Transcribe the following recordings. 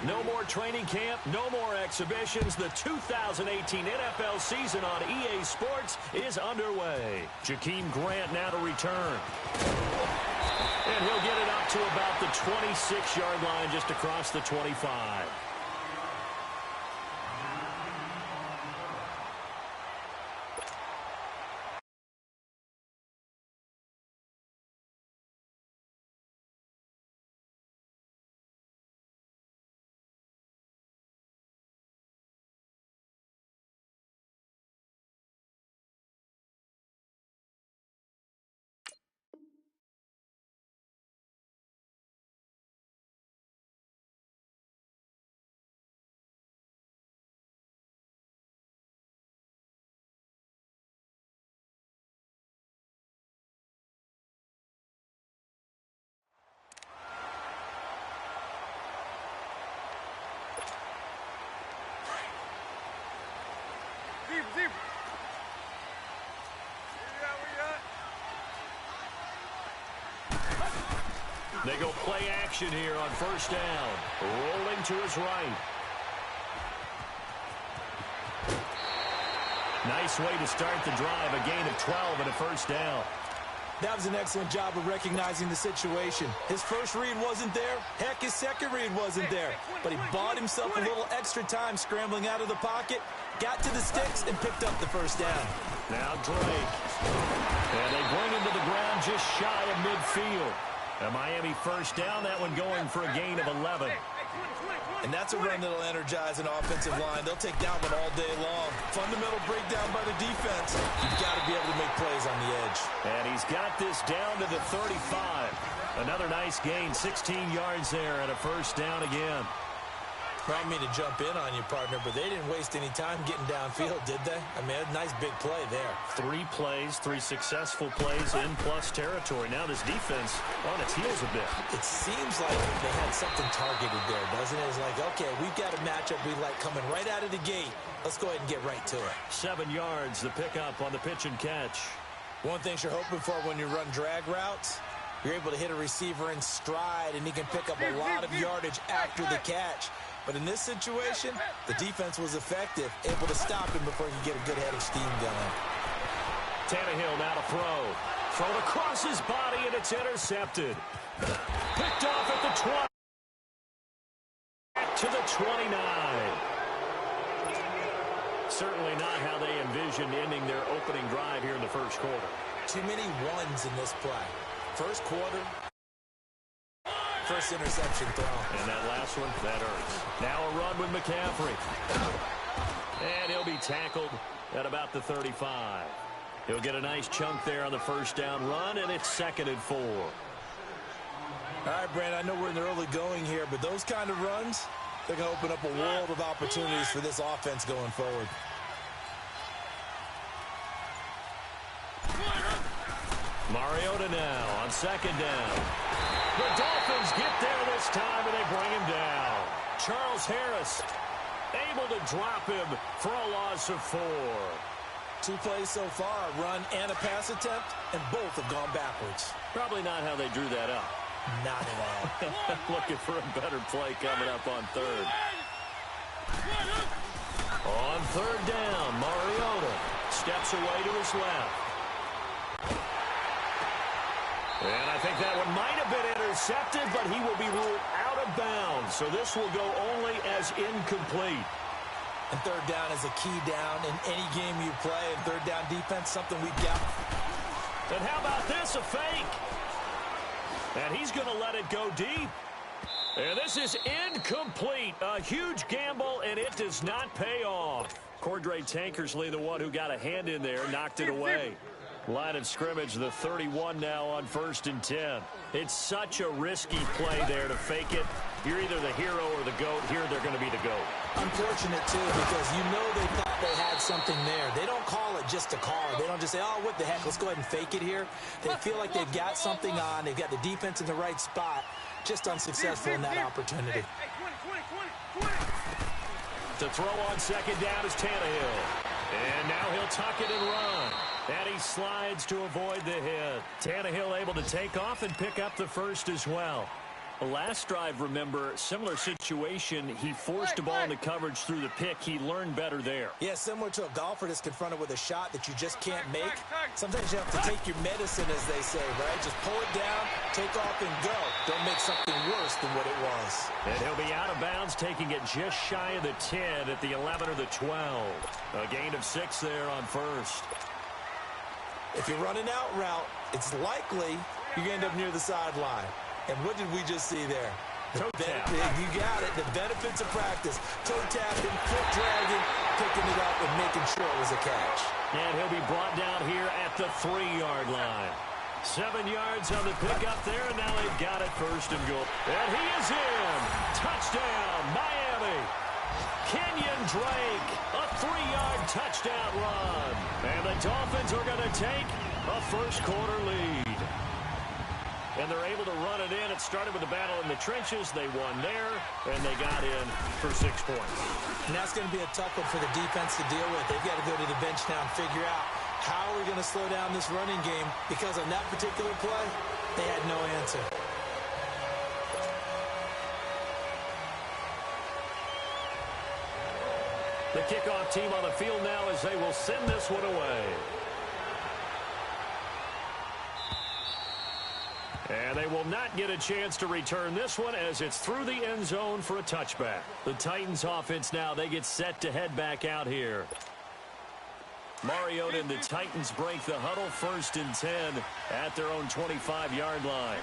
No more training camp, no more exhibitions. The 2018 NFL season on EA Sports is underway. Jakeem Grant now to return. And he'll get it up to about the 26-yard line, just across the 25. They go play action here on first down. Rolling to his right. Nice way to start the drive. A gain of 12 and a first down. That was an excellent job of recognizing the situation. His first read wasn't there. Heck, his second read wasn't there. But he bought himself a little extra time scrambling out of the pocket, got to the sticks, and picked up the first down. Now Drake. And they bring him to the ground just shy of midfield. A Miami first down, that one going for a gain of 11. And that's a run that'll energize an offensive line. They'll take that one all day long. Fundamental breakdown by the defense. You've got to be able to make plays on the edge. And he's got this down to the 35. Another nice gain, 16 yards there, and a first down again. I don't mean to jump in on you, partner, but they didn't waste any time getting downfield, did they? I mean, a nice big play there. 3 plays, 3 successful plays in plus territory. Now this defense on its heels a bit. It seems like they had something targeted there, doesn't it? It's like, okay, we've got a matchup we like coming right out of the gate. Let's go ahead and get right to it. 7 yards, the pickup on the pitch and catch. One thing you're hoping for when you run drag routes, you're able to hit a receiver in stride, and he can pick up a lot of yardage after the catch. But in this situation, the defense was effective, able to stop him before he could get a good head of steam going. Tannehill now to throw. Thrown across his body, and it's intercepted. Picked off at the 20. Back to the 29. Certainly not how they envisioned ending their opening drive here in the first quarter. Too many ones in this play. First quarter. First interception throw. And that last one, that hurts. Now a run with McCaffrey. And he'll be tackled at about the 35. He'll get a nice chunk there on the first down run, and it's 2nd and 4. All right, Brandon, I know we're in the early going here, but those kind of runs, they're going to open up a world of opportunities for this offense going forward. Mariota now on 2nd down. The Dolphins get there this time, and they bring him down. Charles Harris able to drop him for a loss of 4. 2 plays so far, a run and a pass attempt, and both have gone backwards. Probably not how they drew that up. Not at all. Looking for a better play coming up on 3rd. On 3rd down, Mariota steps away to his left. And I think that one might have been intercepted, but he will be ruled out of bounds. So this will go only as incomplete. And 3rd down is a key down in any game you play. And 3rd down defense, something we've got. And how about this, a fake? And he's going to let it go deep. And this is incomplete. A huge gamble, and it does not pay off. Cordray Tankersley, the one who got a hand in there, knocked it away. Line of scrimmage, the 31 now on 1st and 10. It's such a risky play there to fake it. You're either the hero or the GOAT. Here they're going to be the GOAT. Unfortunate, too, because you know they thought they had something there. They don't call it just a call. They don't just say, oh, what the heck, let's go ahead and fake it here. They feel like they've got something on. They've got the defense in the right spot. Just unsuccessful in that opportunity. To throw on 2nd down is Tannehill. And now he'll tuck it and run. And he slides to avoid the hit. Tannehill able to take off and pick up the first as well. Last drive, remember, similar situation. He forced a ball into coverage through the pick. He learned better there. Yeah, similar to a golfer that's confronted with a shot that you just can't make. Sometimes you have to take your medicine, as they say, right? Just pull it down, take off, and go. Don't make something worse than what it was. And he'll be out of bounds, taking it just shy of the 10 at the 11 or the 12. A gain of 6 there on first. If you're running out route, it's likely you're going to end up near the sideline. And what did we just see there? Toe tap. You got it. The benefits of practice. Toe tapping, foot dragging, picking it up, and making sure it was a catch. And he'll be brought down here at the 3-yard line. 7 yards on the pickup there, and now they've got it first and goal. And he is in. Touchdown, Miami. Kenyon Drake, a 3-yard touchdown run. And the Dolphins are going to take a first-quarter lead. And they're able to run it in. It started with a battle in the trenches. They won there, and they got in for 6 points. And that's going to be a tough one for the defense to deal with. They've got to go to the bench now and figure out how are we going to slow down this running game, because on that particular play, they had no answer. The kickoff team on the field now as they will send this one away. And they will not get a chance to return this one as it's through the end zone for a touchback. The Titans offense now, they get set to head back out here. Mariota and the Titans break the huddle, 1st and 10 at their own 25-yard line.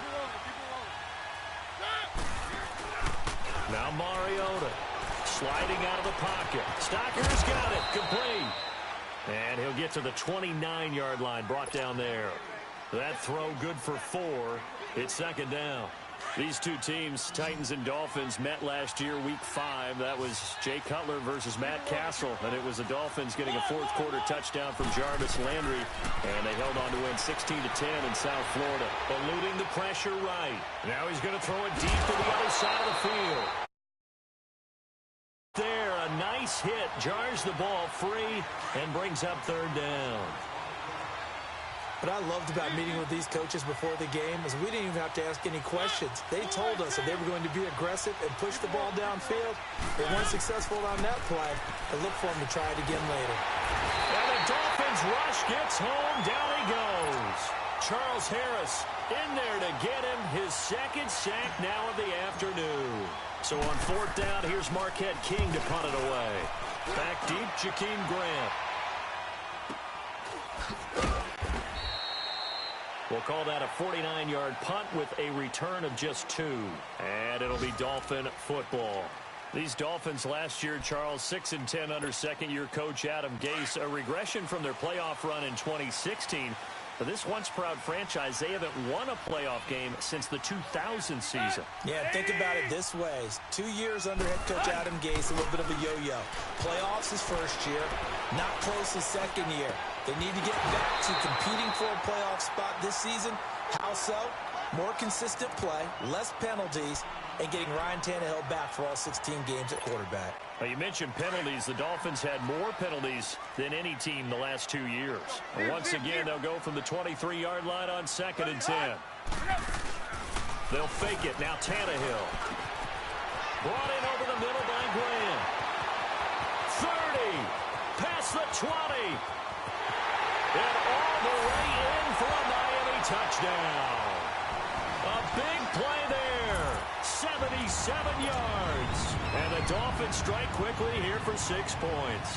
Now Mariota sliding out of the pocket. Stocker's got it, complete. And he'll get to the 29-yard line, brought down there. That throw good for 4. It's 2nd down. These two teams, Titans and Dolphins, met last year, week 5. That was Jay Cutler versus Matt Castle, and it was the Dolphins getting a 4th-quarter touchdown from Jarvis Landry, and they held on to win 16-10 in South Florida. Eluding the pressure right. Now he's going to throw it deep to the other side of the field. There, a nice hit, jars the ball free, and brings up 3rd down. What I loved about meeting with these coaches before the game is we didn't even have to ask any questions. They told us that they were going to be aggressive and push the ball downfield. They weren't successful on that play, but look for them to try it again later. And the Dolphins rush gets home. Down he goes. Charles Harris in there to get him his 2nd sack now of the afternoon. So on 4th down, here's Marquette King to punt it away. Back deep, Jakeem Grant. We'll call that a 49-yard punt with a return of just 2. And it'll be Dolphin football. These Dolphins last year, Charles, 6-10 under 2nd-year coach Adam Gase. A regression from their playoff run in 2016. For this once-proud franchise, they haven't won a playoff game since the 2000 season. Yeah, think about it this way. 2 years under head coach Adam Gase, a little bit of a yo-yo. Playoffs his 1st year, not close his 2nd year. They need to get back to competing for a playoff spot this season. How so? More consistent play, less penalties, and getting Ryan Tannehill back for all 16 games at quarterback. Well, you mentioned penalties. The Dolphins had more penalties than any team the last 2 years. Once again, they'll go from the 23-yard line on 2nd and 10. They'll fake it. Now Tannehill. Brought in over the middle by Grant. 30. Past the 20. And all the way in for a Miami touchdown. A big play there. 77 yards. And the Dolphins strike quickly here for 6 points.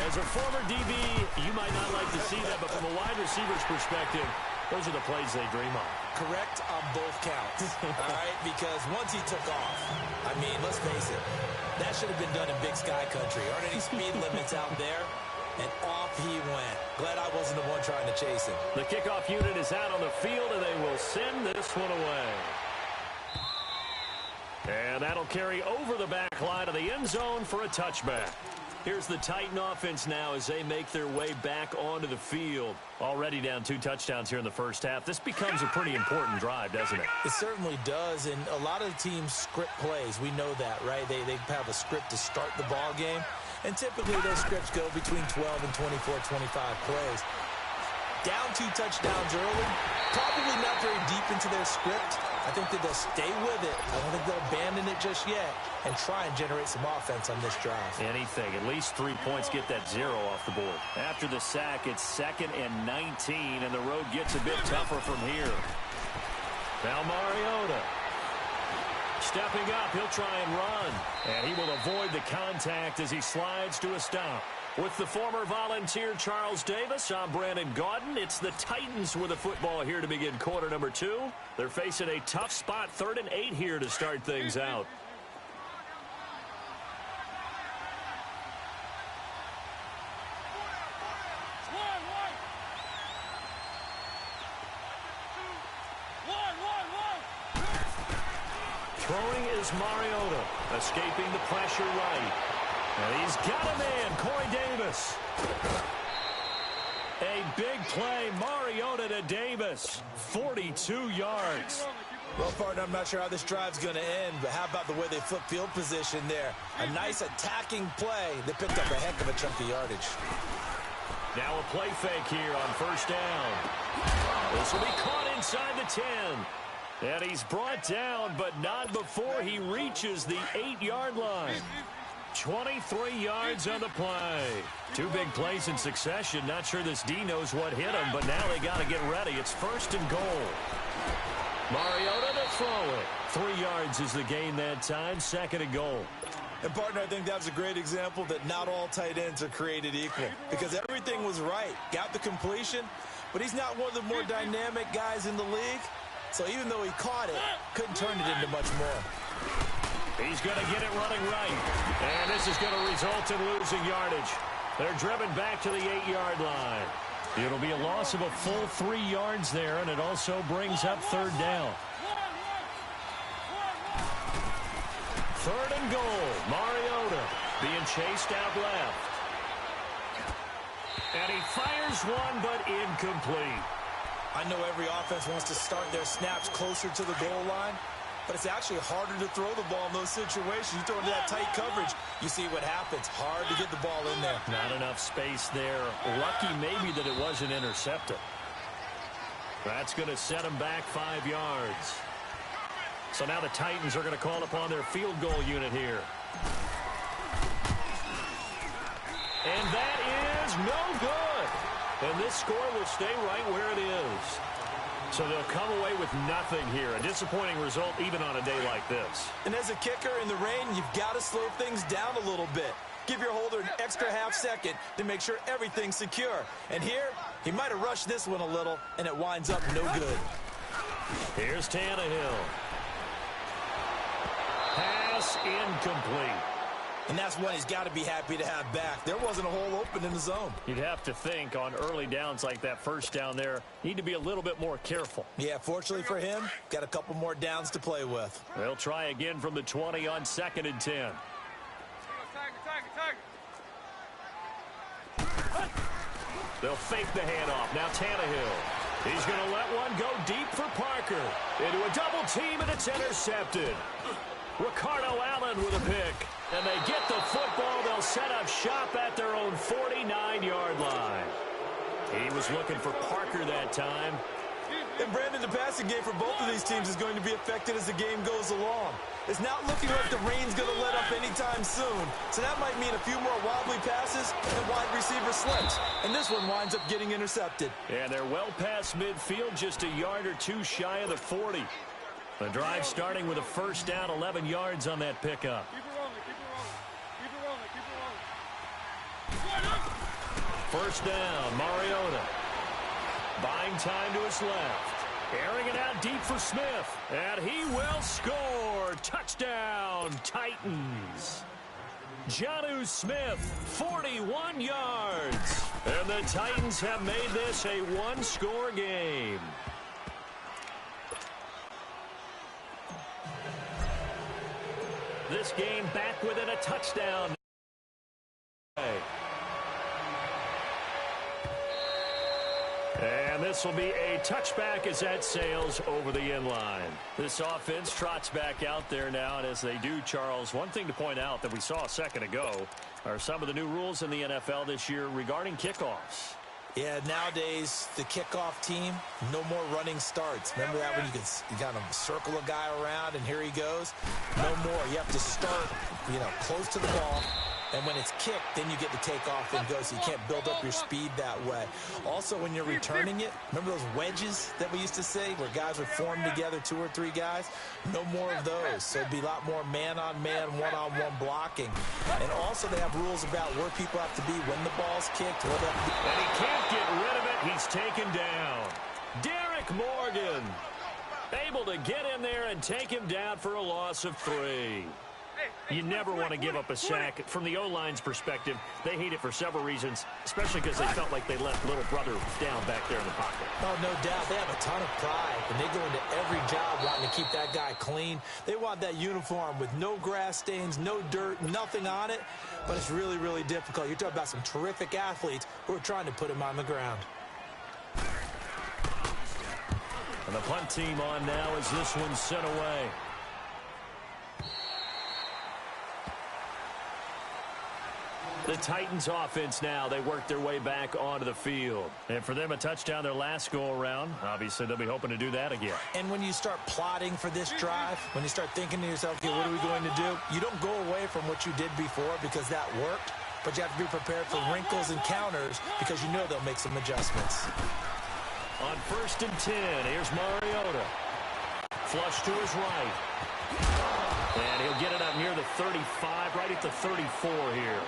As a former DB, you might not like to see that, but from a wide receiver's perspective, those are the plays they dream of. Correct on both counts, all right? Because once he took off, I mean, let's face it, that should have been done in Big Sky Country. Aren't any speed limits out there? And off he went. Glad I wasn't the one trying to chase him. The kickoff unit is out on the field, and they will send this one away. And that'll carry over the back line of the end zone for a touchback. Here's the Titan offense now as they make their way back onto the field. Already down 2 touchdowns here in the first half. This becomes a pretty important drive, doesn't it? It certainly does, and a lot of the teams script plays. We know that, right? They have a script to start the ball game, and typically those scripts go between 12 and 24, 25 plays. Down 2 touchdowns early, probably not very deep into their script. I think that they'll stay with it. I don't think they'll abandon it just yet and try and generate some offense on this drive. Anything. At least 3 points, get that 0 off the board. After the sack, it's 2nd and 19, and the road gets a bit tougher from here. Now Mariota. Stepping up, he'll try and run. And he will avoid the contact as he slides to a stop. With the former Volunteer Charles Davis, I'm Brandon Gaudin. It's the Titans with the football here to begin quarter number 2. They're facing a tough spot, 3rd and 8 here to start things out. Throwing is Mariota, escaping the pressure right. And he's got a man, Corey Davis. A big play, Mariota to Davis, 42 yards. Well, partner, I'm not sure how this drive's going to end, but how about the way they flip field position there? A nice attacking play. They picked up a heck of a chunk of yardage. Now a play fake here on 1st down. This will be caught inside the 10. And he's brought down, but not before he reaches the 8-yard line. 23 yards on the play. 2 big plays in succession. Not sure this D knows what hit him, but now they got to get ready. It's 1st and goal. Mariota to throw it. 3 yards is the gain that time. 2nd and goal. And, partner, I think that was a great example that not all tight ends are created equal because everything was right. Got the completion, but he's not one of the more dynamic guys in the league. So even though he caught it, couldn't turn it into much more. He's going to get it running right. And this is going to result in losing yardage. They're driven back to the 8-yard line. It'll be a loss of a full 3 yards there, and it also brings up 3rd down. 3rd and goal. Mariota being chased out left. And he fires one, but incomplete. I know every offense wants to start their snaps closer to the goal line, but it's actually harder to throw the ball in those situations. You throw into that tight coverage, you see what happens. Hard to get the ball in there. Not enough space there. Lucky maybe that it wasn't intercepted. That's going to set him back 5 yards. So now the Titans are going to call upon their field goal unit here. And that is no good. And this score will stay right where it is. So they'll come away with nothing here. A disappointing result even on a day like this. And as a kicker in the rain, you've got to slow things down a little bit. Give your holder an extra half second to make sure everything's secure. And here, he might have rushed this one a little, and it winds up no good. Here's Tannehill. Pass incomplete. And that's one he's got to be happy to have back. There wasn't a hole open in the zone. You'd have to think on early downs like that 1st down there, need to be a little bit more careful. Yeah, fortunately for him, got a couple more downs to play with. They'll try again from the 20 on 2nd and 10. They'll fake the handoff. Now Tannehill. He's going to let one go deep for Parker. Into a double team, and it's intercepted. Ricardo Allen with a pick. And they get the football. They'll set up shop at their own 49-yard line. He was looking for Parker that time. And Brandon, the passing game for both of these teams is going to be affected as the game goes along. It's not looking like the rain's going to let up anytime soon. So that might mean a few more wobbly passes and wide receiver slips. And this one winds up getting intercepted. And they're well past midfield, just a yard or two shy of the 40. The drive starting with a 1st down, 11 yards on that pickup. First down, Mariota. Buying time to his left. Airing it out deep for Smith. And he will score. Touchdown, Titans. Jonnu Smith, 41 yards. And the Titans have made this a one-score game. This game back within a touchdown. And this will be a touchback as that sails over the inline. This offense trots back out there now, and as they do, Charles, one thing to point out that we saw a second ago are some of the new rules in the NFL this year regarding kickoffs. Yeah, nowadays, the kickoff team, no more running starts. Remember that when you kind of circle a guy around and here he goes? No more. You have to start, close to the ball. And when it's kicked, then you get to take off and go, so you can't build up your speed that way. Also, when you're returning it, remember those wedges that we used to say where guys would form together, 2 or 3 guys? No more of those. So it'd be a lot more man-on-man, one-on-one blocking. And also they have rules about where people have to be when the ball's kicked. And he can't get rid of it. He's taken down. Derek Morgan able to get in there and take him down for a loss of 3. You never want to give up a sack. From the O-line's perspective, they hate it for several reasons, especially because they felt like they left little brother down back there in the pocket. Oh, no doubt. They have a ton of pride, and they go into every job wanting to keep that guy clean. They want that uniform with no grass stains, no dirt, nothing on it, but it's really, really difficult. You're talking about some terrific athletes who are trying to put him on the ground. And the punt team on now as this one's sent away. The Titans offense now, they work their way back onto the field. And for them, a touchdown their last go-around. Obviously, they'll be hoping to do that again. And when you start plotting for this drive, when you start thinking to yourself, okay, what are we going to do? You don't go away from what you did before because that worked, but you have to be prepared for wrinkles and counters because you know they'll make some adjustments. On 1st and 10, here's Mariota. Flush to his right. And he'll get it up near the 35, right at the 34 here.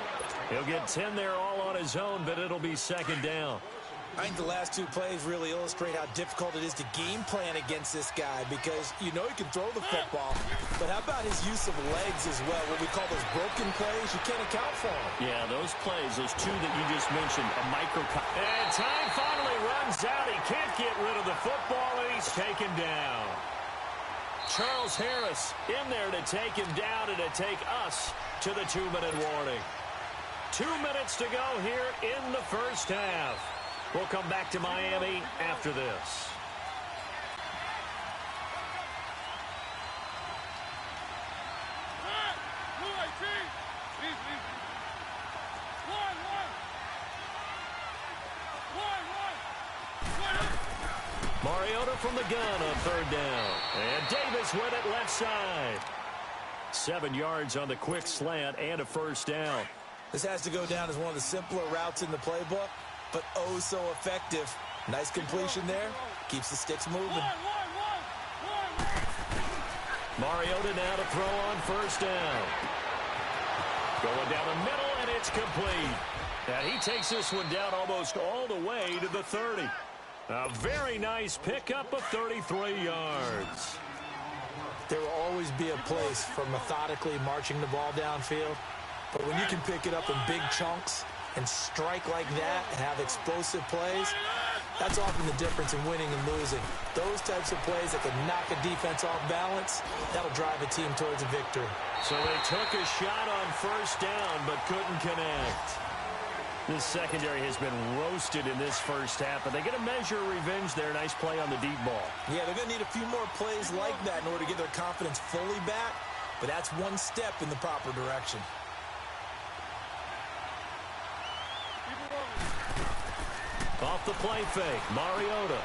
He'll get 10 there all on his own, but it'll be 2nd down. I think the last 2 plays really illustrate how difficult it is to game plan against this guy because you know he can throw the football, but how about his use of legs as well? What we call those broken plays, you can't account for them. Yeah, those plays, those 2 that you just mentioned, a micro. And time finally runs out. He can't get rid of the football, and he's taken down. Charles Harris in there to take him down and to take us to the 2-minute warning. 2 minutes to go here in the first half. We'll come back to Miami after this. Mariota from the gun on 3rd down. And Davis with it left side. 7 yards on the quick slant and a 1st down. This has to go down as one of the simpler routes in the playbook, but oh so effective. Nice completion there. Keeps the sticks moving. Mariota now to throw on 1st down. Going down the middle, and it's complete. And he takes this one down almost all the way to the 30. A very nice pickup of 33 yards. There will always be a place for methodically marching the ball downfield. But when you can pick it up in big chunks and strike like that and have explosive plays, that's often the difference in winning and losing. Those types of plays that can knock a defense off balance, that'll drive a team towards a victory. So they took a shot on 1st down but couldn't connect. This secondary has been roasted in this first half, but they get a measure of revenge there. Nice play on the deep ball. Yeah, they're going to need a few more plays like that in order to get their confidence fully back, but that's one step in the proper direction. Off the play fake, Mariota.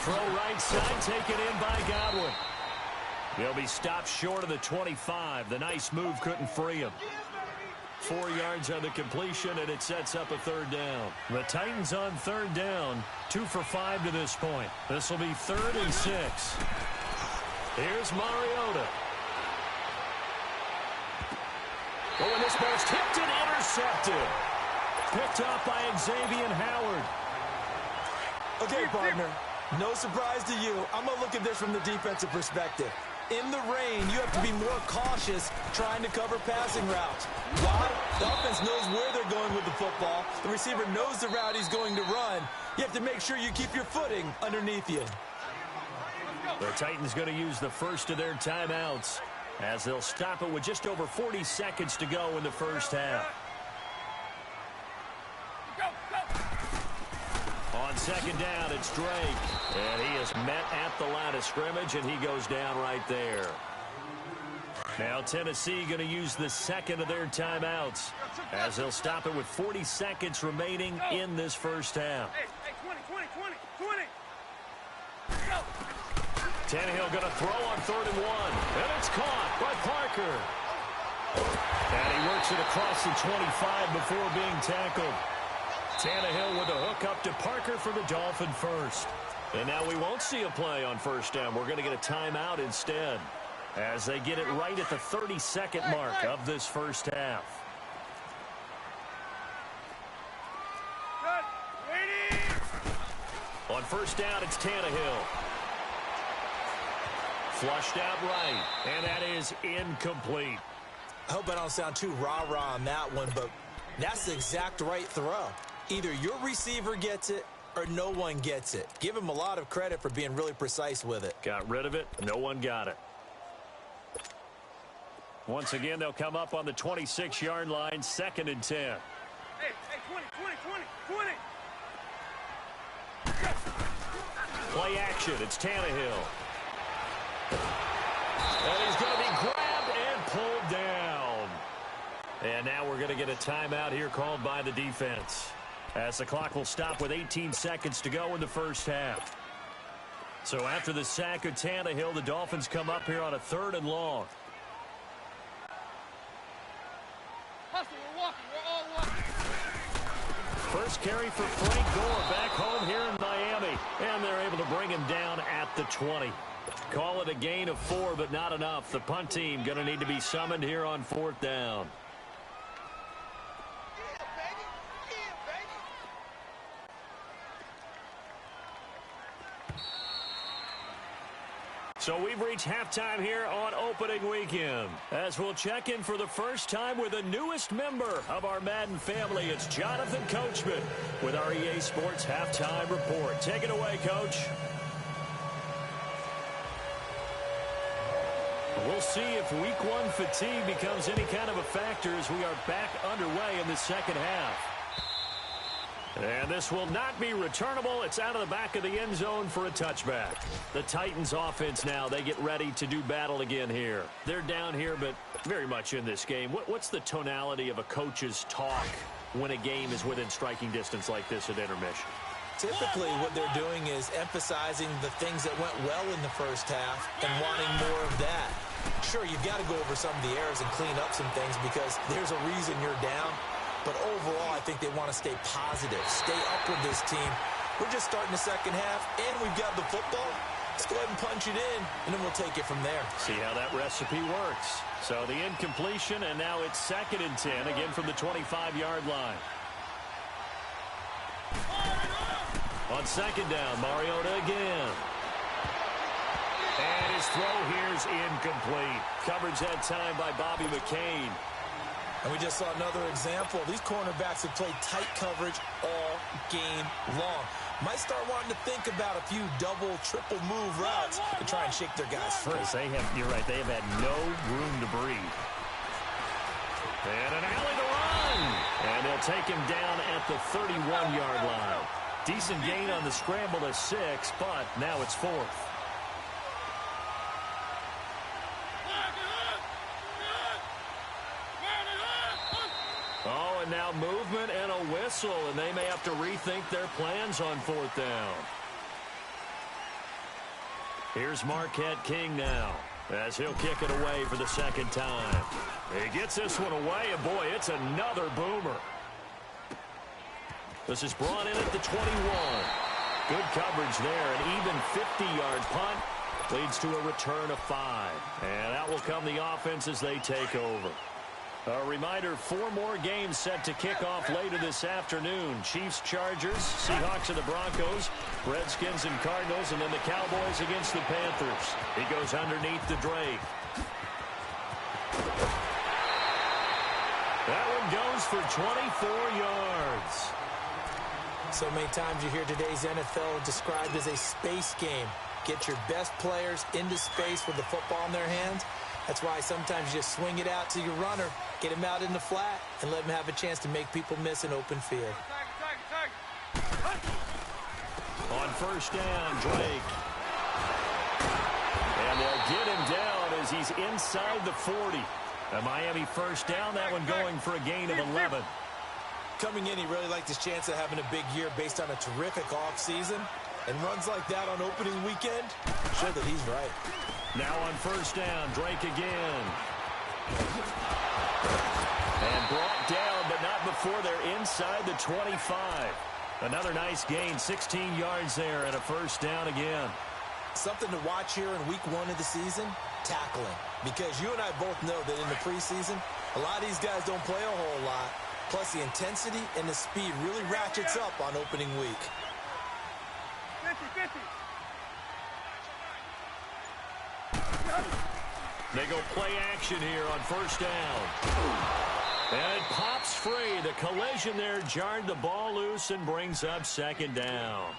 Throw right side, taken in by Godwin. He'll be stopped short of the 25. The nice move couldn't free him. 4 yards on the completion, and it sets up a 3rd down. The Titans on 3rd down, 2 for 5 to this point. This will be 3rd and 6. Here's Mariota. Oh, and this ball's tipped and intercepted. Picked off by Xavier Howard. Okay, partner, no surprise to you. I'm going to look at this from the defensive perspective. In the rain, you have to be more cautious trying to cover passing routes. Why? The offense knows where they're going with the football. The receiver knows the route he's going to run. You have to make sure you keep your footing underneath you. The Titans going to use the first of their timeouts as they'll stop it with just over 40 seconds to go in the first half. On 2nd down, it's Drake. And he is met at the line of scrimmage, and he goes down right there. Now Tennessee going to use the second of their timeouts as they'll stop it with 40 seconds remaining in this first half. Hey, 20. Go. Tannehill going to throw on 3rd and 1. And it's caught by Parker. And he works it across the 25 before being tackled. Tannehill with a hook up to Parker for the Dolphin first. And now we won't see a play on first down. We're going to get a timeout instead as they get it right at the 30-second mark of this first half. Good. Waiting. On first down, it's Tannehill. Flushed out right, and that is incomplete. I hope I don't sound too rah-rah on that one, but that's the exact right throw. Either your receiver gets it or no one gets it. Give him a lot of credit for being really precise with it. Got rid of it. No one got it. Once again, they'll come up on the 26-yard line, 2nd and 10. Hey, 20. Play action. It's Tannehill. And he's going to be grabbed and pulled down. And now we're going to get a timeout here called by the defense, as the clock will stop with 18 seconds to go in the first half. So after the sack of Tannehill, the Dolphins come up here on a 3rd and long. Hustle, we're walking. We're all walking. First carry for Frank Gore back home here in Miami. And they're able to bring him down at the 20. Call it a gain of 4, but not enough. The punt team going to need to be summoned here on 4th down. So we've reached halftime here on opening weekend, as we'll check in for the first time with the newest member of our Madden family. It's Jonathan Coachman with our EA Sports Halftime Report. Take it away, Coach. We'll see if Week 1 fatigue becomes any kind of a factor as we are back underway in the second half. And this will not be returnable. It's out of the back of the end zone for a touchback. The Titans offense now, they get ready to do battle again here. They're down here, but very much in this game. What's the tonality of a coach's talk when a game is within striking distance like this at intermission? Typically, what they're doing is emphasizing the things that went well in the first half and wanting more of that. Sure, you've got to go over some of the errors and clean up some things because there's a reason you're down. But overall, I think they want to stay positive, stay up with this team. We're just starting the second half, and we've got the football. Let's go ahead and punch it in, and then we'll take it from there. See how that recipe works. So the incompletion, and now it's 2nd and 10, again from the 25-yard line. On 2nd down, Mariota again. And his throw here is incomplete. Coverage that time by Bobby McCain. And we just saw another example. These cornerbacks have played tight coverage all game long. Might start wanting to think about a few double, triple move routes to try and shake their guys free. You're right, they have had no room to breathe. And an alley to run. And they'll take him down at the 31-yard line. Decent gain on the scramble to 6, but now it's 4th. Oh, and now movement and a whistle, and they may have to rethink their plans on 4th down. Here's Marquette King now, as he'll kick it away for the 2nd time. He gets this one away, and boy, it's another boomer. This is brought in at the 21. Good coverage there, an even 50-yard punt leads to a return of 5. And out will come the offense as they take over. A reminder, 4 more games set to kick off later this afternoon. Chiefs, Chargers, Seahawks and the Broncos, Redskins and Cardinals, and then the Cowboys against the Panthers. He goes underneath to Drake. That one goes for 24 yards. So many times you hear today's NFL described as a space game. Get your best players into space with the football in their hands. That's why sometimes you just swing it out to your runner, get him out in the flat, and let him have a chance to make people miss an open field. On 1st down, Drake. And they'll get him down down as he's inside the 40. A Miami first down, that one going for a gain of 11. Coming in, he really liked his chance of having a big year based on a terrific offseason. And runs like that on opening weekend show that he's right. Now on first down, Drake again. And brought down, but not before they're inside the 25. Another nice gain, 16 yards there, and a first down again. Something to watch here in week 1 of the season, tackling. Because you and I both know that in the preseason, a lot of these guys don't play a whole lot. Plus, the intensity and the speed really ratchets up on opening week. 50-50. They go play action here on first down. And it pops free. The collision there jarred the ball loose and brings up second down.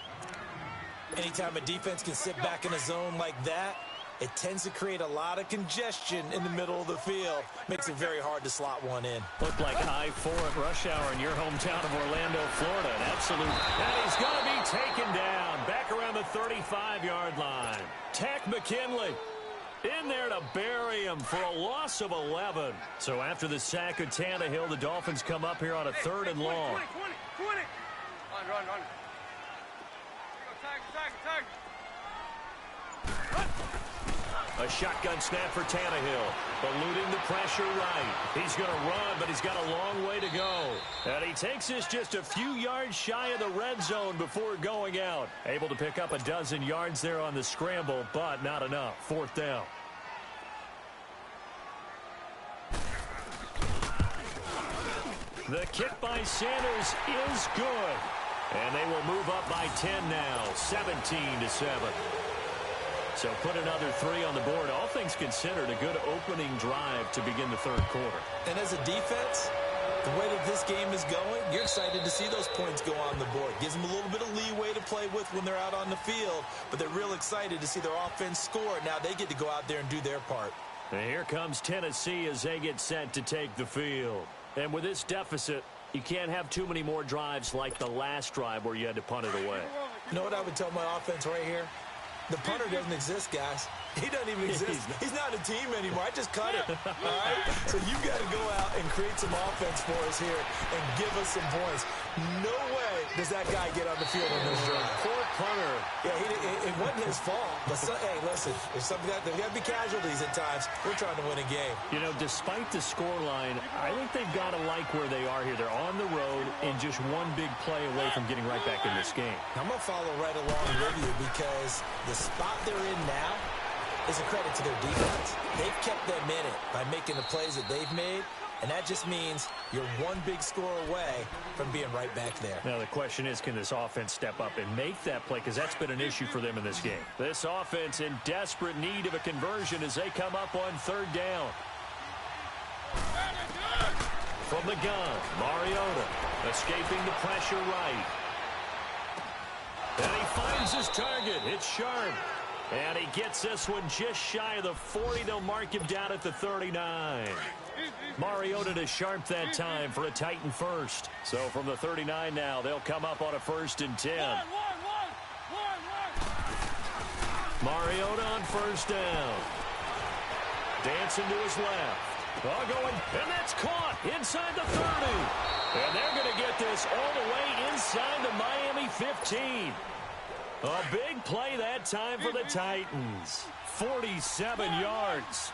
Anytime a defense can sit back in a zone like that, it tends to create a lot of congestion in the middle of the field. Makes it very hard to slot one in. Looked like I-4 at rush hour in your hometown of Orlando, Florida. An absolute. And he's going to be taken down. Back around the 35-yard line. Tech McKinley in there to bury him for a loss of 11. So after the sack of Tannehill, the Dolphins come up here on a 3rd and long. 20. Run. Tag. A shotgun snap for Tannehill. Eluding the pressure right. He's going to run, but he's got a long way to go. And he takes this just a few yards shy of the red zone before going out. Able to pick up a dozen yards there on the scramble, but not enough. 4th down. The kick by Sanders is good. And they will move up by 10 now, 17-7. So put another 3 on the board. All things considered, a good opening drive to begin the 3rd quarter. And as a defense, the way that this game is going, you're excited to see those points go on the board. Gives them a little bit of leeway to play with when they're out on the field, but they're real excited to see their offense score. Now they get to go out there and do their part. And here comes Tennessee as they get set to take the field. And with this deficit, you can't have too many more drives like the last drive where you had to punt it away. You know what I would tell my offense right here? The punter doesn't exist, guys. He doesn't even exist. He's not a team anymore. I just cut it. All right? So you got to go out and create some offense for us here and give us some points. No way does that guy get on the field on this drive. Poor punter. Yeah, it wasn't his fault. But hey, listen, there's got to be casualties at times. We're trying to win a game. You know, despite the scoreline, I think they've got to like where they are here. They're on the road and just one big play away from getting right back in this game. I'm going to follow right along with you because the spot they're in now is a credit to their defense. They've kept them in it by making the plays that they've made, and that just means you're one big score away from being right back there. Now the question is, can this offense step up and make that play? Because that's been an issue for them in this game. This offense in desperate need of a conversion as they come up on 3rd down. From the gun, Mariota escaping the pressure right. And he finds his target. It's Sharp. And he gets this one just shy of the 40. They'll mark him down at the 39. Mariota to Sharp that time for a Titan first. So from the 39 now, they'll come up on a 1st and 10. Mariota on 1st down. Dancing to his left. Ball going, and that's caught inside the 30. And they're going to get this all the way inside the Miami 15. A big play that time for the Titans. 47 yards.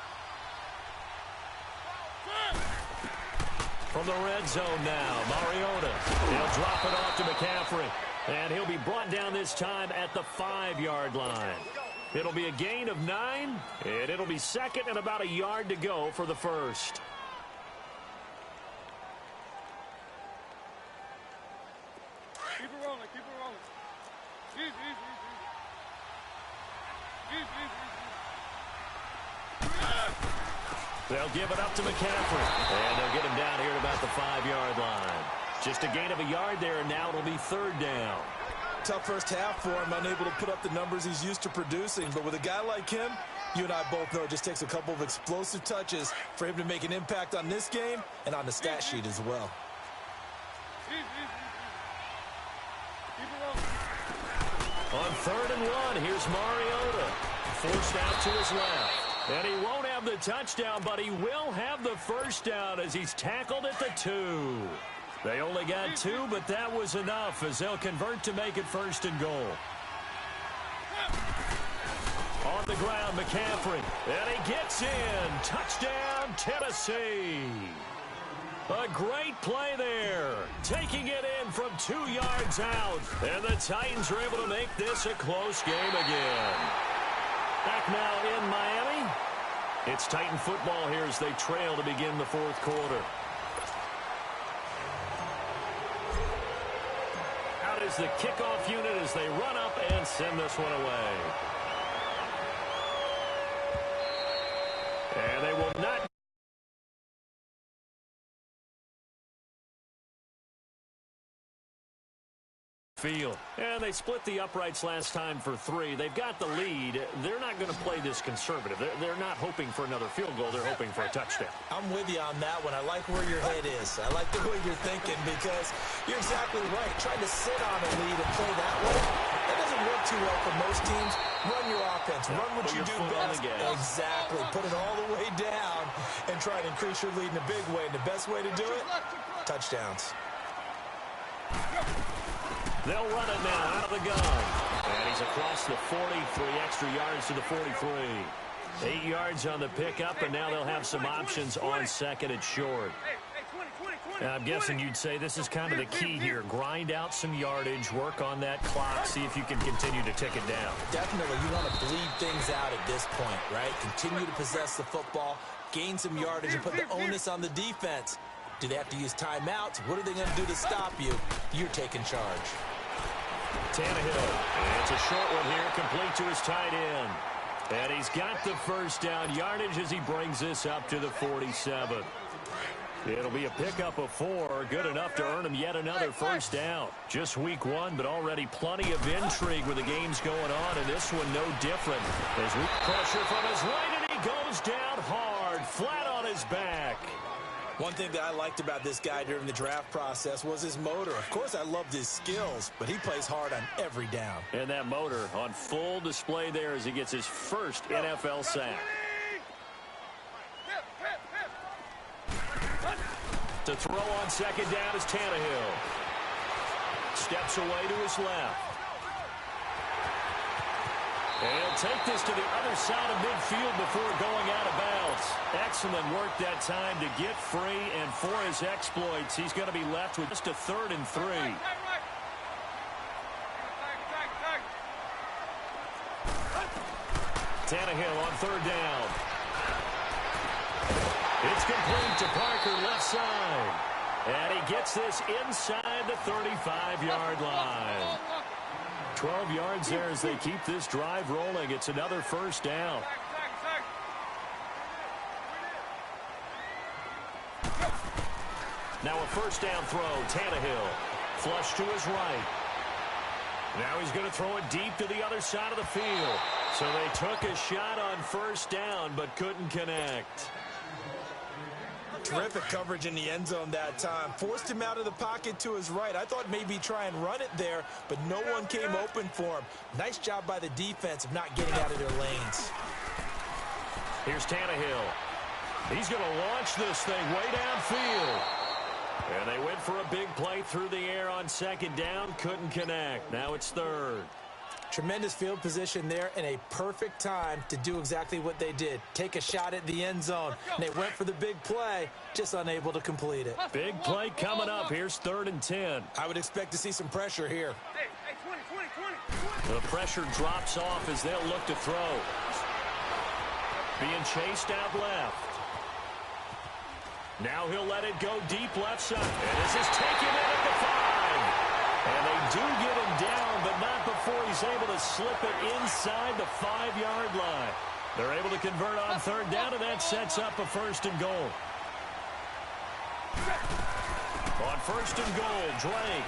From the red zone now, Mariota. He'll drop it off to McCaffrey. And he'll be brought down this time at the 5-yard line. It'll be a gain of 9, and it'll be 2nd and about a yard to go for the 1st. Keep it rolling. Easy. They'll give it up to McCaffrey. And they'll get him down here at about the 5-yard line. Just a gain of a yard there, and now it'll be 3rd down. Tough first half for him, unable to put up the numbers he's used to producing. But with a guy like him, you and I both know it just takes a couple of explosive touches for him to make an impact on this game and on the stat sheet as well. On 3rd and 1, here's Mariota. Forced out to his left. And he won't have the touchdown, but he will have the first down as he's tackled at the 2. They only got 2, but that was enough as they'll convert to make it 1st and goal. On the ground, McCaffrey. And he gets in. Touchdown, Tennessee. A great play there. Taking it in from 2 yards out. And the Titans are able to make this a close game again. Back now in Miami. It's Titan football here as they trail to begin the 4th quarter. Out is the kickoff unit as they run up and send this one away. And they will not. Field. And they split the uprights last time for 3. They've got the lead. They're not going to play this conservative. They're not hoping for another field goal. They're hoping for a touchdown. I'm with you on that one. I like where your head is. I like the way you're thinking because you're exactly right. Trying to sit on a lead and play that way, that doesn't work too well for most teams. Run your offense. Run what you do best. Exactly. Put it all the way down and try to increase your lead in a big way. And the best way to do it, touchdowns. They'll run it now out of the gun. And he's across the 40, 3 extra yards to the 43. 8 yards on the pickup, and now they'll have some options on 2nd and short. Now, I'm guessing you'd say this is kind of the key here. Grind out some yardage, work on that clock, see if you can continue to tick it down. Definitely. You want to bleed things out at this point, right? Continue to possess the football, gain some yardage, and put the onus on the defense. Do they have to use timeouts? What are they going to do to stop you? You're taking charge. Tannehill. And it's a short one here, complete to his tight end. And he's got the first down yardage as he brings this up to the 47. It'll be a pickup of 4, good enough to earn him yet another first down. Just week 1, but already plenty of intrigue with the games going on, and this one no different. As we pressure from his right, and he goes down hard, flat on his back. One thing that I liked about this guy during the draft process was his motor. Of course, I loved his skills, but he plays hard on every down. And that motor on full display there as he gets his first NFL sack. To throw on 2nd down is Tannehill. Steps away to his left. And he'll take this to the other side of midfield before going out of bounds. Excellent work that time to get free, and for his exploits, he's going to be left with just a 3rd and 3. Tannehill on 3rd down. It's complete to Parker left side. And he gets this inside the 35-yard line. 12 yards there as they keep this drive rolling. It's another first down. Now a first down throw. Tannehill. Flush to his right. Now he's going to throw it deep to the other side of the field. So they took a shot on first down but couldn't connect. Terrific coverage in the end zone that time. Forced him out of the pocket to his right. I thought maybe try and run it there, but no one came open for him. Nice job by the defense of not getting out of their lanes. Here's Tannehill. He's going to launch this thing way downfield. And they went for a big play through the air on 2nd down. Couldn't connect. Now it's 3rd. Tremendous field position there and a perfect time to do exactly what they did. Take a shot at the end zone. And they went for the big play, just unable to complete it. Big play coming up. Here's 3rd and 10. I would expect to see some pressure here. Hey, 20. The pressure drops off as they'll look to throw. Being chased out left. Now he'll let it go deep left side. And this is taken in at the 5. And they do get him down, but not before he's able to slip it inside the 5-yard line. They're able to convert on 3rd down, and that sets up a 1st and goal. On 1st and goal, Drake.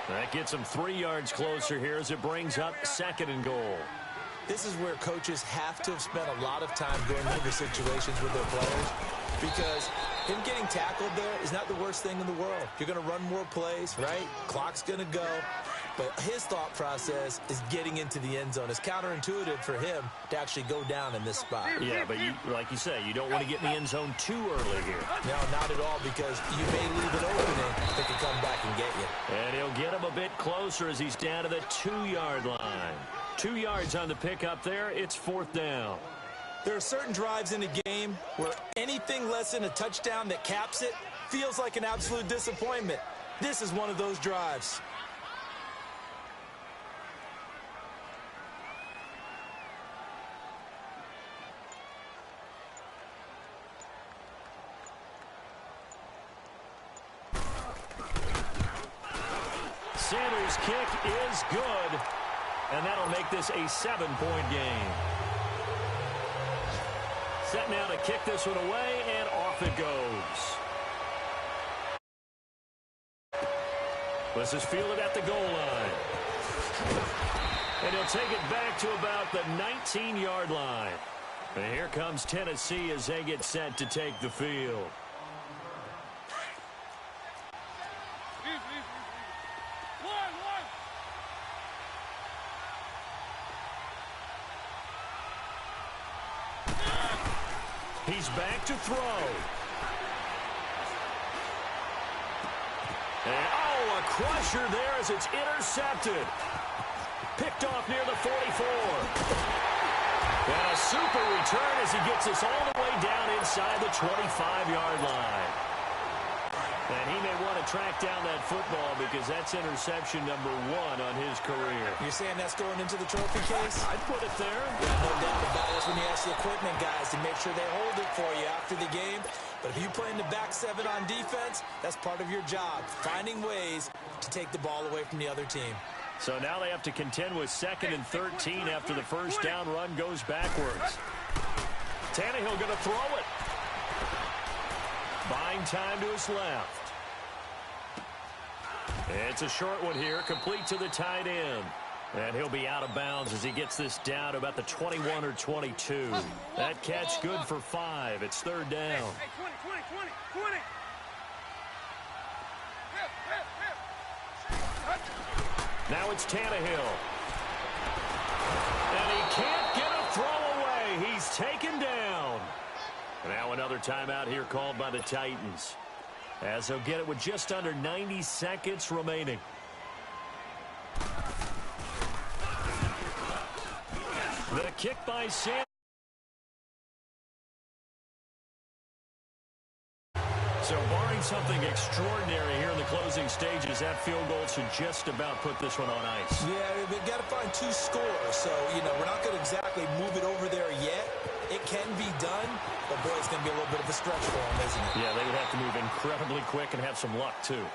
That gets him 3 yards closer here as it brings up 2nd and goal. This is where coaches have to have spent a lot of time going over situations with their players, because him getting tackled there is not the worst thing in the world. You're going to run more plays, right? Clock's going to go. but his thought process is getting into the end zone. It's counterintuitive for him to actually go down in this spot. Yeah, but like you say, you don't want to get in the end zone too early here. No, not at all, because you may leave an opening that can come back and get you. And he'll get him a bit closer as he's down to the 2-yard line. 2 yards on the pickup there. It's 4th down. There are certain drives in the game where anything less than a touchdown that caps it feels like an absolute disappointment. This is one of those drives. Sanders' kick is good, and that'll make this a 7-point game. Set now to kick this one away, and off it goes. This is fielded at the goal line. And he'll take it back to about the 19-yard line. And here comes Tennessee as they get set to take the field. He's back to throw. And, a crusher there as it's intercepted. Picked off near the 44. And a super return as he gets us all the way down inside the 25-yard line. And he may want to track down that football because that's interception number 1 on his career. You're saying that's going into the trophy case? I'd put it there. No doubt about it. That's when you ask the equipment guys to make sure they hold it for you after the game. But if you play in the back 7 on defense, that's part of your job, finding ways to take the ball away from the other team. So now they have to contend with 2nd and 13 after the first down run goes backwards. Tannehill going to throw it. Buying time to his left. It's a short one here, complete to the tight end. And he'll be out of bounds as he gets this down to about the 21 or 22. That catch good for 5. It's 3rd down. Hey, 20. Now it's Tannehill. And he can't get a throw away. He's taken down. Now another timeout here called by the Titans, as he'll get it with just under 90 seconds remaining. The kick by Sanders. So barring something extraordinary here in the closing stages, that field goal should just about put this one on ice. Yeah, they've got to find 2 scores. So, we're not going to exactly move it over there yet. It can be done, but boy, it's going to be a little bit of a stretch for them, isn't it? Yeah, they would have to move incredibly quick and have some luck, too.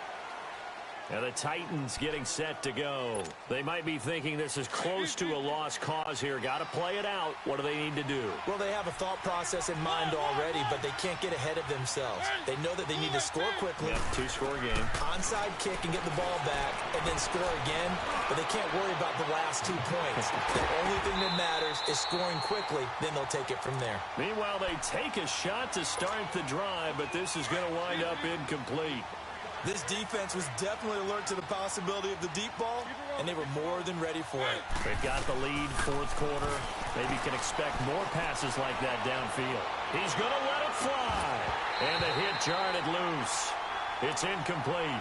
Now the Titans getting set to go. They might be thinking this is close to a lost cause here. Got to play it out. What do they need to do? Well, they have a thought process in mind already, but they can't get ahead of themselves. They know that they need to score quickly. Yep, 2-score game. Onside kick and get the ball back and then score again, but they can't worry about the last 2 points. The only thing that matters is scoring quickly, then they'll take it from there. Meanwhile, they take a shot to start the drive, but this is going to wind up incomplete. This defense was definitely alert to the possibility of the deep ball, and they were more than ready for it. They've got the lead, 4th quarter. Maybe can expect more passes like that downfield. He's going to let it fly. And the hit jarred it loose. It's incomplete.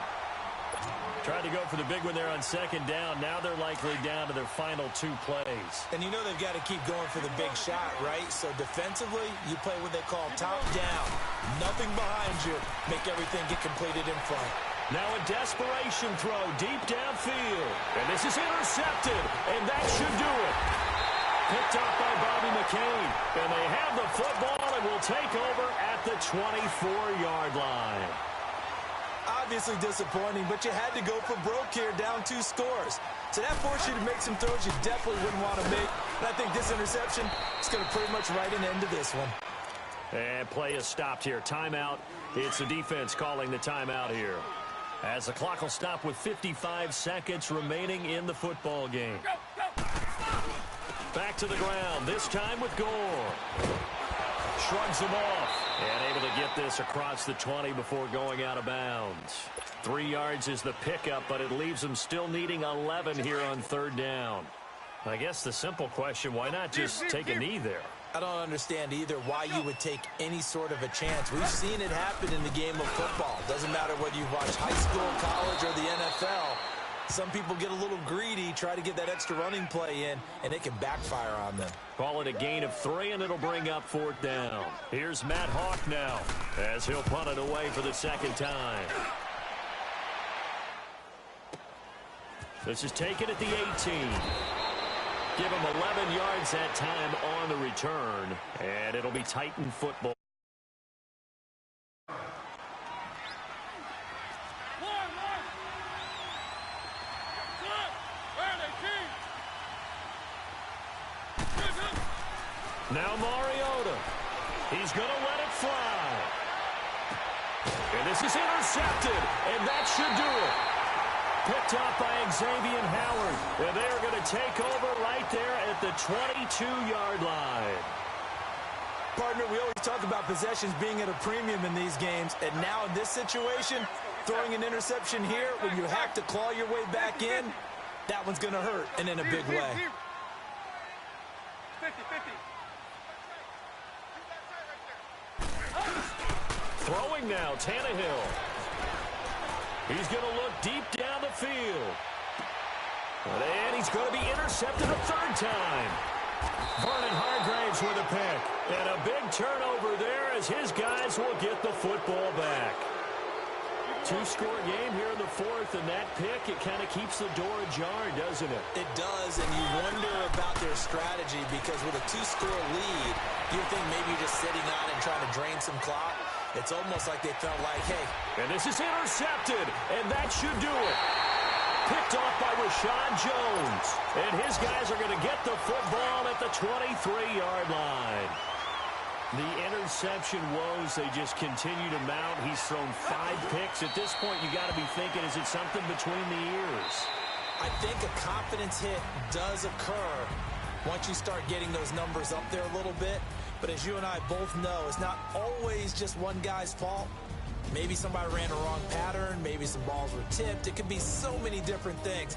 Tried to go for the big one there on 2nd down. Now they're likely down to their final 2 plays. And they've got to keep going for the big shot, right? So defensively, you play what they call top down. Nothing behind you. Make everything get completed in front. Now a desperation throw deep downfield. And this is intercepted. And that should do it. Picked off by Bobby McCain. And they have the football and will take over at the 24-yard line. Obviously disappointing, but you had to go for broke here, down 2 scores. So that forced you to make some throws you definitely wouldn't want to make. And I think this interception is going to pretty much write an end to this one. And play is stopped here. Timeout. It's the defense calling the timeout here, as the clock will stop with 55 seconds remaining in the football game. Back to the ground, this time with Gore. shrugs him off. And able to get this across the 20 before going out of bounds. 3 yards is the pickup, but it leaves him still needing 11 here on third down. I guess the simple question, why not just take a knee there? I don't understand either why you would take any sort of a chance. We've seen it happen in the game of football. Doesn't matter whether you watch high school, college, or the NFL. Some people get a little greedy, try to get that extra running play in, and it can backfire on them. Call it a gain of 3, and it'll bring up 4th down. Here's Matt Hawk now, as he'll punt it away for the second time. This is taken at the 18. Give him 11 yards that time on the return, and it'll be Titan football. Now Mariota. He's going to let it fly. And this is intercepted, and that should do it. Picked up by Xavier Howard. And they are going to take over right there at the 22-yard line. Partner, we always talk about possessions being at a premium in these games. And now in this situation, throwing an interception here when you have to claw your way back in, that one's going to hurt, and in a big way. 50-50. Throwing now, Tannehill. He's going to look deep down the field. And he's going to be intercepted a 3rd time. Vernon Hargreaves with a pick. And a big turnover there as his guys will get the football back. 2-score game here in the 4th, and that pick, it kind of keeps the door ajar, doesn't it? It does, and you wonder about their strategy because with a 2-score lead, you think maybe you're just sitting on it and trying to drain some clock. It's almost like they felt like, hey. And this is intercepted, and that should do it. Picked off by Rashad Jones. And his guys are going to get the football at the 23-yard line. The interception woes, they just continue to mount. He's thrown 5 picks. At this point, you got to be thinking, is it something between the ears? I think a confidence hit does occur once you start getting those numbers up there a little bit. But as you and I both know, it's not always just one guy's fault. Maybe somebody ran a wrong pattern. Maybe some balls were tipped. It could be so many different things.